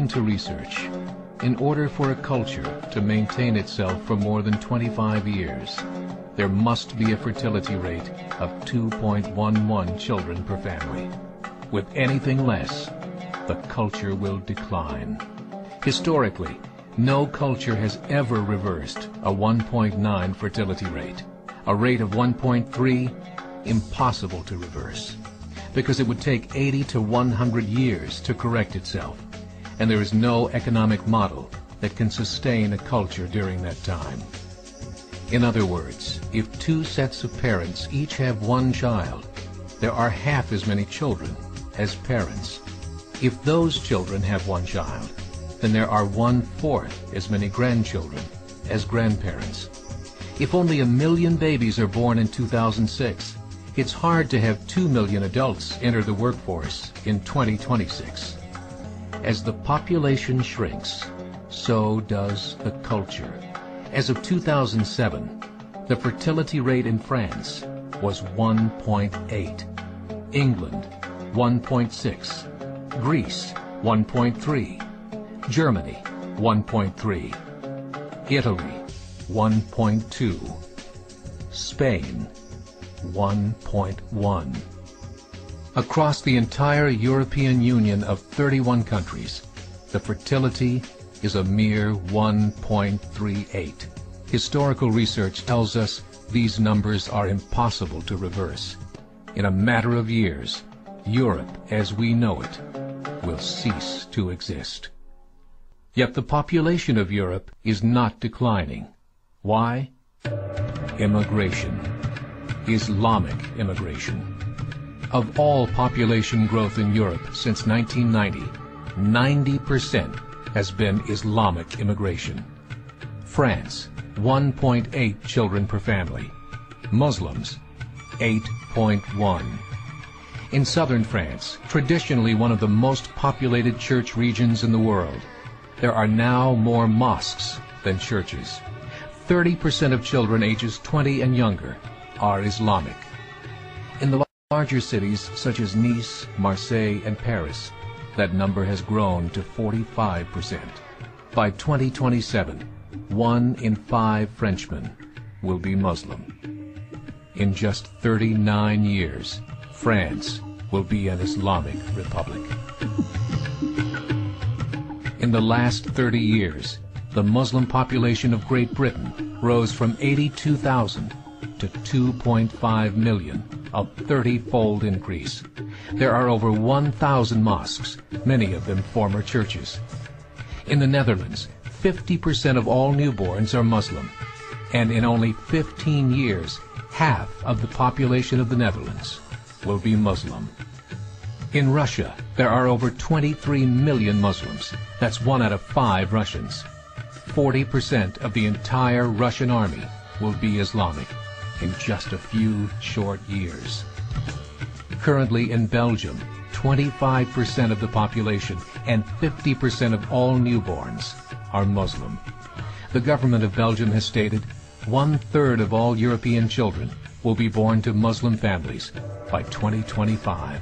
According to research, in order for a culture to maintain itself for more than 25 years, there must be a fertility rate of 2.11 children per family. With anything less, the culture will decline. Historically, no culture has ever reversed a 1.9 fertility rate. A rate of 1.3, impossible to reverse, because it would take 80 to 100 years to correct itself, and there is no economic model that can sustain a culture during that time. In other words, if two sets of parents each have one child, there are half as many children as parents. If those children have one child, then there are 1/4 as many grandchildren as grandparents. If only 1 million babies are born in 2006, it's hard to have 2 million adults enter the workforce in 2026. As the population shrinks, so does the culture. As of 2007, the fertility rate in France was 1.8, England 1.6, Greece 1.3, Germany 1.3, Italy 1.2, Spain 1.1. Across the entire European Union of 31 countries, the fertility is a mere 1.38. Historical research tells us these numbers are impossible to reverse. In a matter of years, Europe as we know it will cease to exist. Yet the population of Europe is not declining. Why? Immigration. Islamic immigration. Of all population growth in Europe since 1990, 90% has been Islamic immigration. France, 1.8 children per family. Muslims, 8.1. In southern France, traditionally one of the most populated church regions in the world, there are now more mosques than churches. 30% of children ages 20 and younger are Islamic. In the larger cities such as Nice, Marseille, and Paris, that number has grown to 45%. By 2027, 1 in 5 Frenchmen will be Muslim. In just 39 years, France will be an Islamic republic. In the last 30 years, the Muslim population of Great Britain rose from 82,000 to 2.5 million, a 30-fold increase. There are over 1,000 mosques, many of them former churches. In the Netherlands, 50% of all newborns are Muslim, and in only 15 years, half of the population of the Netherlands will be Muslim. In Russia, there are over 23 million Muslims. That's 1 out of 5 Russians. 40% of the entire Russian army will be Islamic in just a few short years. Currently in Belgium, 25% of the population and 50% of all newborns are Muslim. The government of Belgium has stated 1/3 of all European children will be born to Muslim families by 2025,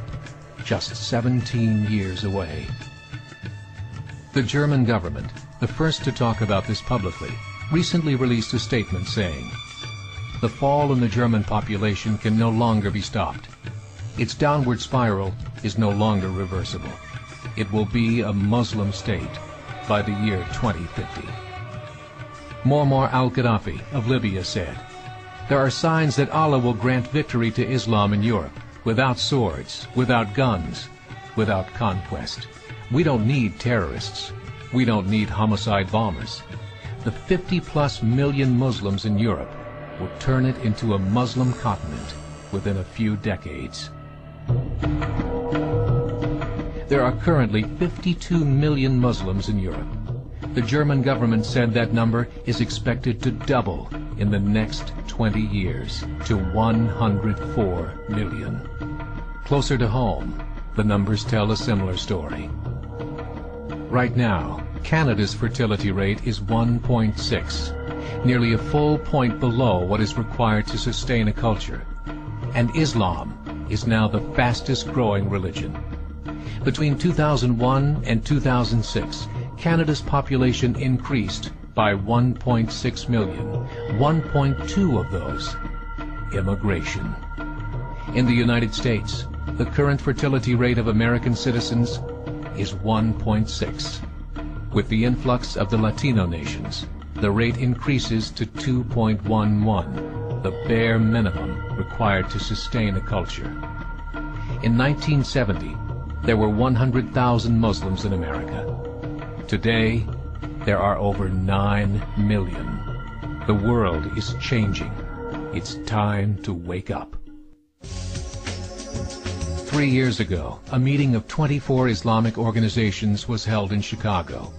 just 17 years away. The German government, the first to talk about this publicly, recently released a statement saying, "The fall in the German population can no longer be stopped. Its downward spiral is no longer reversible. It will be a Muslim state by the year 2050. Muammar al-Gaddafi of Libya said, "There are signs that Allah will grant victory to Islam in Europe, without swords, without guns, without conquest. We don't need terrorists. We don't need homicide bombers. The 50+ million Muslims in Europe will turn it into a Muslim continent within a few decades." There are currently 52 million Muslims in Europe. The German government said that number is expected to double in the next 20 years to 104 million. Closer to home, the numbers tell a similar story. Right now, Canada's fertility rate is 1.6, nearly a full point below what is required to sustain a culture. And Islam is now the fastest growing religion. Between 2001 and 2006, Canada's population increased by 1.6 million, 1.2 of those immigration. In the United States, the current fertility rate of American citizens is 1.6. With the influx of the Latino nations, the rate increases to 2.11, the bare minimum required to sustain a culture. In 1970, there were 100,000 Muslims in America. Today, there are over 9 million. The world is changing. It's time to wake up. 3 years ago, a meeting of 24 Islamic organizations was held in Chicago.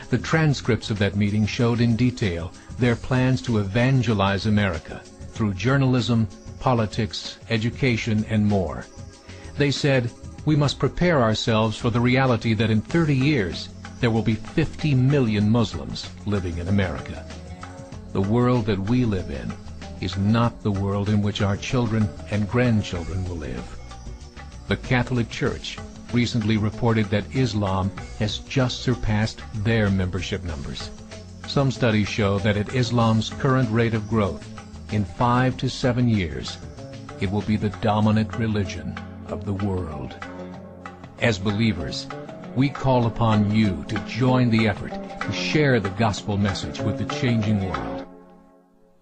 The transcripts of that meeting showed in detail their plans to evangelize America through journalism, politics, education, and more. They said, we must prepare ourselves for the reality that in 30 years, there will be 50 million Muslims living in America. The world that we live in is not the world in which our children and grandchildren will live. The Catholic Church recently reported that Islam has just surpassed their membership numbers. Some studies show that at Islam's current rate of growth, in 5 to 7 years, it will be the dominant religion of the world. As believers, we call upon you to join the effort to share the gospel message with the changing world.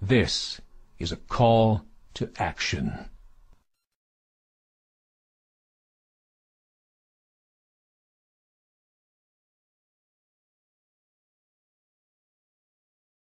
This is a call to action.